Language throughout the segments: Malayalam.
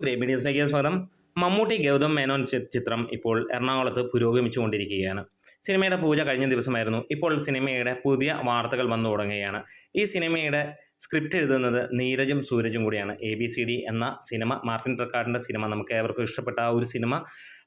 മീഡിയസിലേക്ക് സ്വാഗതം. മമ്മൂട്ടി ഗൗതം മേനോൻ ചിത്രം ഇപ്പോൾ എറണാകുളത്ത് പുരോഗമിച്ചുകൊണ്ടിരിക്കുകയാണ്. സിനിമയുടെ പൂജ കഴിഞ്ഞ ദിവസമായിരുന്നു. ഇപ്പോൾ സിനിമയുടെ പുതിയ വാർത്തകൾ വന്നു തുടങ്ങുകയാണ്. ഈ സിനിമയുടെ സ്ക്രിപ്റ്റ് എഴുതുന്നത് നീരജും സൂരജും കൂടിയാണ്. ABCD എന്ന സിനിമ, മാർട്ടിൻ റക്കാർഡിൻ്റെ സിനിമ, നമുക്ക് ഏവർക്കും ഇഷ്ടപ്പെട്ട ആ ഒരു സിനിമ,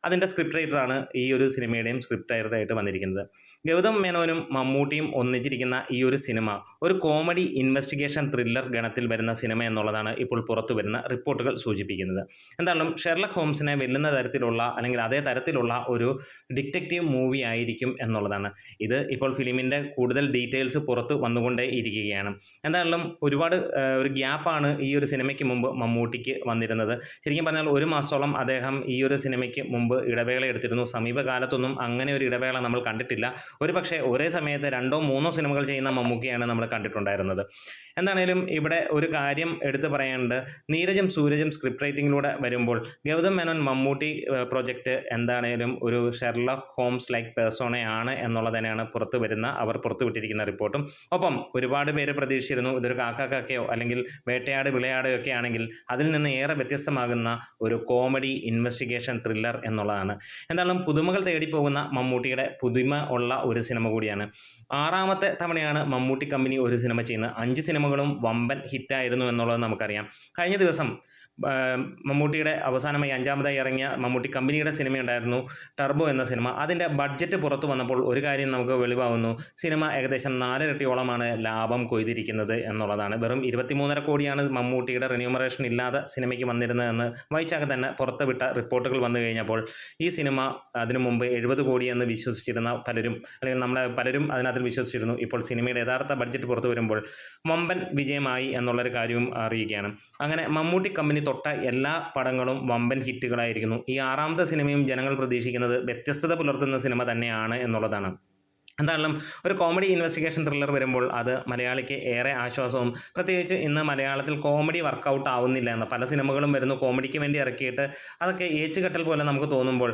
അതിൻ്റെ സ്ക്രിപ്റ്റ് റൈറ്ററാണ് ഈ ഒരു സിനിമയുടെയും സ്ക്രിപ്റ്റ് റൈറ്ററായിട്ട് വന്നിരിക്കുന്നത്. ഗൗതം മേനോനും മമ്മൂട്ടിയും ഒന്നിച്ചിരിക്കുന്ന ഈ ഒരു സിനിമ ഒരു കോമഡി ഇൻവെസ്റ്റിഗേഷൻ ത്രില്ലർ ഗണത്തിൽ വരുന്ന സിനിമ എന്നുള്ളതാണ് ഇപ്പോൾ പുറത്തു വരുന്ന റിപ്പോർട്ടുകൾ സൂചിപ്പിക്കുന്നത്. എന്തായാലും ഷെർലക് ഹോംസിനെ വെല്ലുന്ന തരത്തിലുള്ള അല്ലെങ്കിൽ അതേ തരത്തിലുള്ള ഒരു ഡിറ്റക്റ്റീവ് മൂവി ആയിരിക്കും എന്നുള്ളതാണ്. ഇത് ഇപ്പോൾ ഫിലിമിൻ്റെ കൂടുതൽ ഡീറ്റെയിൽസ് പുറത്ത് വന്നുകൊണ്ടേ ഇരിക്കുകയാണ്. എന്തായാലും ഒരുപാട് ഒരു ഗ്യാപ്പാണ് ഈ ഒരു സിനിമയ്ക്ക് മുമ്പ് മമ്മൂട്ടിക്ക് വന്നിരുന്നത്. ശരിക്കും പറഞ്ഞാൽ 1 മാസത്തോളം അദ്ദേഹം ഈ ഒരു സിനിമയ്ക്ക് മുമ്പ് ഇടവേള എടുത്തിരുന്നു. സമീപകാലത്തൊന്നും അങ്ങനെ ഒരു ഇടവേള നമ്മൾ കണ്ടിട്ടില്ല. ഒരുപക്ഷെ ഒരേ സമയത്ത് 2 or 3 സിനിമകൾ ചെയ്യുന്ന മമ്മൂക്കയാണ് നമ്മൾ കണ്ടിട്ടുണ്ടായിരുന്നത്. എന്താണേലും ഇവിടെ ഒരു കാര്യം എടുത്തു പറയാനുണ്ട്. നീരജും സൂരജും സ്ക്രിപ്റ്റ് റൈറ്റിങ്ങിലൂടെ വരുമ്പോൾ ഗൗതം മേനോൻ മമ്മൂട്ടി പ്രൊജക്റ്റ് എന്താണേലും ഒരു ഷെർലക് ഹോംസ് ലൈക്ക് പേഴ്സോണയാണ് എന്നുള്ളത് തന്നെയാണ് അവർ പുറത്തുവിട്ടിരിക്കുന്ന റിപ്പോർട്ടും. ഒപ്പം ഒരുപാട് പേര് പ്രതീക്ഷിച്ചിരുന്നു ഇതൊരു കാക്കയോ അല്ലെങ്കിൽ വേട്ടയാട് വിളയാടയോ ഒക്കെ ആണെങ്കിൽ അതിൽ നിന്ന് ഏറെ വ്യത്യസ്തമാകുന്ന ഒരു കോമഡി ഇൻവെസ്റ്റിഗേഷൻ ത്രില്ലർ എന്നുള്ളതാണ്. എന്തായാലും പുതുമകൾ തേടിപ്പോകുന്ന മമ്മൂട്ടിയുടെ പുതുമ ഉള്ള ഒരു സിനിമ കൂടിയാണ്. 6ാമത്തെ തവണയാണ് മമ്മൂട്ടി കമ്പനി ഒരു സിനിമ ചെയ്യുന്നത്. 5 സിനിമകളും വമ്പൻ ഹിറ്റായിരുന്നു എന്നുള്ളത് നമുക്കറിയാം. കഴിഞ്ഞ ദിവസം മമ്മൂട്ടിയുടെ അവസാനമായി 5ാമതായി ഇറങ്ങിയ മമ്മൂട്ടി കമ്പനിയുടെ സിനിമയുണ്ടായിരുന്നു ടർബോ എന്ന സിനിമ. അതിൻ്റെ ബഡ്ജറ്റ് പുറത്തു വന്നപ്പോൾ ഒരു കാര്യം നമുക്ക് വെളിവാകുന്നു. സിനിമ ഏകദേശം 4 ഇരട്ടിയോളമാണ് ലാഭം കൊയ്തിരിക്കുന്നത് എന്നുള്ളതാണ്. വെറും 23.5 കോടിയാണ് മമ്മൂട്ടിയുടെ റിന്യൂമറേഷൻ ഇല്ലാതെ സിനിമയ്ക്ക് വന്നിരുന്നതെന്ന് വൈശാഖ് തന്നെ പുറത്തുവിട്ട റിപ്പോർട്ടുകൾ വന്നു കഴിഞ്ഞപ്പോൾ ഈ സിനിമ അതിനു മുമ്പ് 70 കോടി എന്ന് വിശ്വസിച്ചിരുന്ന പലരും, അല്ലെങ്കിൽ പലരും അതിനകത്ത് വിശ്വസിച്ചിരുന്നു. ഇപ്പോൾ സിനിമയുടെ യഥാർത്ഥ ബഡ്ജറ്റ് പുറത്തു വരുമ്പോൾ വമ്പൻ വിജയമായി എന്നുള്ളൊരു കാര്യവും അറിയുകയാണ്. അങ്ങനെ മമ്മൂട്ടി കമ്പനി തൊട്ട എല്ലാ പടങ്ങളും വമ്പൻ ഹിറ്റുകളായിരിക്കുന്നു. ഈ 6ാമത്തെ സിനിമയും ജനങ്ങൾ പ്രതീക്ഷിക്കുന്നത് വ്യത്യസ്തത പുലർത്തുന്ന സിനിമ തന്നെയാണ് എന്നുള്ളതാണ്. എന്തായാലും ഒരു കോമഡി ഇൻവെസ്റ്റിഗേഷൻ ത്രില്ലർ വരുമ്പോൾ അത് മലയാളിക്ക് ഏറെ ആശ്വാസവും, പ്രത്യേകിച്ച് ഇന്ന് മലയാളത്തിൽ കോമഡി വർക്കൗട്ട് ആവുന്നില്ല എന്ന പല സിനിമകളും വരുന്നു കോമഡിക്ക് വേണ്ടി ഇറക്കിയിട്ട് അതൊക്കെ ഏച്ചുകെട്ടൽ പോലെ നമുക്ക് തോന്നുമ്പോൾ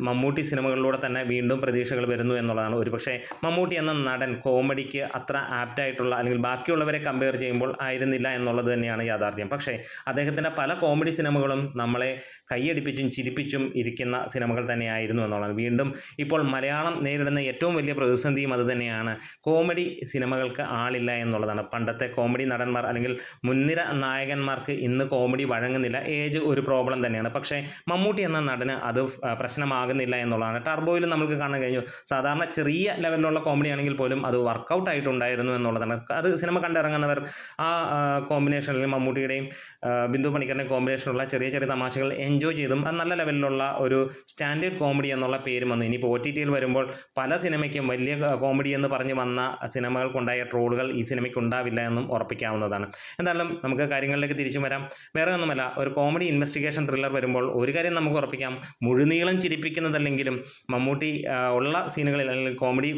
മമ്മൂട്ടി സിനിമകളിലൂടെ തന്നെ വീണ്ടും പ്രതീക്ഷകൾ വരുന്നു എന്നുള്ളതാണ്. ഒരുപക്ഷെ മമ്മൂട്ടി എന്ന നടൻ കോമഡിക്ക് അത്ര ആപ്റ്റായിട്ടുള്ള അല്ലെങ്കിൽ ബാക്കിയുള്ളവരെ കമ്പയർ ചെയ്യുമ്പോൾ ആയിരുന്നില്ല എന്നുള്ളത് തന്നെയാണ് യാഥാർത്ഥ്യം. പക്ഷേ അദ്ദേഹത്തിൻ്റെ പല കോമഡി സിനിമകളും നമ്മളെ കൈയടിപ്പിച്ചും ചിരിപ്പിച്ചും ഇരിക്കുന്ന സിനിമകൾ തന്നെയായിരുന്നു എന്നുള്ളതാണ്. വീണ്ടും ഇപ്പോൾ മലയാളം നേരിടുന്ന ഏറ്റവും വലിയ പ്രതിസന്ധിയും അതുതന്നെയാണ്. കോമഡി സിനിമകൾക്ക് ആളില്ല എന്നുള്ളതാണ്. പണ്ടത്തെ കോമഡി നടന്മാർ അല്ലെങ്കിൽ മുൻനിര നായകന്മാർക്ക് ഇന്ന് കോമഡി വഴങ്ങുന്നില്ല. ഏജ് ഒരു പ്രോബ്ലം തന്നെയാണ്. പക്ഷേ മമ്മൂട്ടി എന്ന നടന് അത് പ്രശ്നമാകുന്നില്ല എന്നുള്ളതാണ്. ടർബോയിൽ നമുക്ക് കാണാൻ കഴിഞ്ഞു. സാധാരണ ചെറിയ ലെവലിലുള്ള കോമഡി ആണെങ്കിൽ പോലും അത് വർക്കൗട്ട് ആയിട്ടുണ്ടായിരുന്നു എന്നുള്ളതാണ്. അത് സിനിമ കണ്ടിറങ്ങുന്നവർ ആ കോമ്പിനേഷനിൽ മമ്മൂട്ടിയുടെയും ബിന്ദു പണിക്കറിൻ്റെയും കോമ്പിനേഷനുള്ള ചെറിയ ചെറിയ തമാശകൾ എൻജോയ് ചെയ്തും അത് നല്ല ലെവലിലുള്ള ഒരു സ്റ്റാൻഡേർഡ് കോമഡി എന്നുള്ള പേരും വന്നു. ഇനിയിപ്പോൾ OTTയിൽ വരുമ്പോൾ പല സിനിമയ്ക്കും വലിയ കോമഡി എന്ന് പറഞ്ഞ് വന്ന സിനിമകൾക്കുണ്ടായ ട്രോളുകൾ ഈ സിനിമയ്ക്ക് ഉണ്ടാവില്ല എന്നും ഉറപ്പിക്കാവുന്നതാണ്. എന്തായാലും നമുക്ക് കാര്യങ്ങളിലേക്ക് തിരിച്ചു വരാം. വേറെ ഒന്നുമല്ല, ഒരു കോമഡി ഇൻവെസ്റ്റിഗേഷൻ ത്രില്ലർ വരുമ്പോൾ ഒരു കാര്യം നമുക്ക് ഉറപ്പിക്കാം. മുഴുനീളം ചിരിപ്പിക്കുന്നതല്ലെങ്കിലും മമ്മൂട്ടി ഉള്ള സീനുകളിൽ അല്ലെങ്കിൽ കോമഡി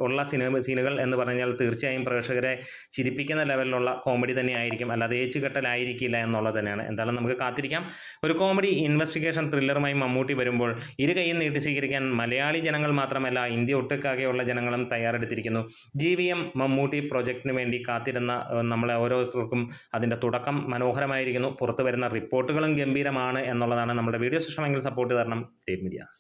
ഉള്ള സീനുകൾ എന്ന് പറഞ്ഞാൽ തീർച്ചയായും പ്രേക്ഷകരെ ചിരിപ്പിക്കുന്ന ലെവലിലുള്ള കോമഡി തന്നെ ആയിരിക്കും, അല്ലാതെ ഏച്ചുകെട്ടലായിരിക്കില്ല എന്നുള്ളത് തന്നെയാണ്. എന്തായാലും നമുക്ക് കാത്തിരിക്കാം. ഒരു കോമഡി ഇൻവെസ്റ്റിഗേഷൻ ത്രില്ലറുമായി മമ്മൂട്ടി വരുമ്പോൾ ഇരു കൈയും നീട്ടി സ്വീകരിക്കാൻ മലയാളി ജനങ്ങൾ മാത്രമല്ല ഇന്ത്യ ഒട്ടുക്കാകെയുള്ള ജനങ്ങളും തയ്യാറെടുത്തിരിക്കുന്നു. GVM മമ്മൂട്ടി പ്രൊജക്റ്റിന് വേണ്ടി കാത്തിരുന്ന നമ്മളെ ഓരോരുത്തർക്കും അതിൻ്റെ തുടക്കം മനോഹരമായിരിക്കുന്നു. പുറത്തു വരുന്ന റിപ്പോർട്ടുകളും ഗംഭീരമാണ് എന്നുള്ളതാണ്. നമ്മുടെ വീഡിയോസ് ഇഷ്ടമെങ്കിൽ സപ്പോർട്ട് തരണം. മീഡിയാസ്.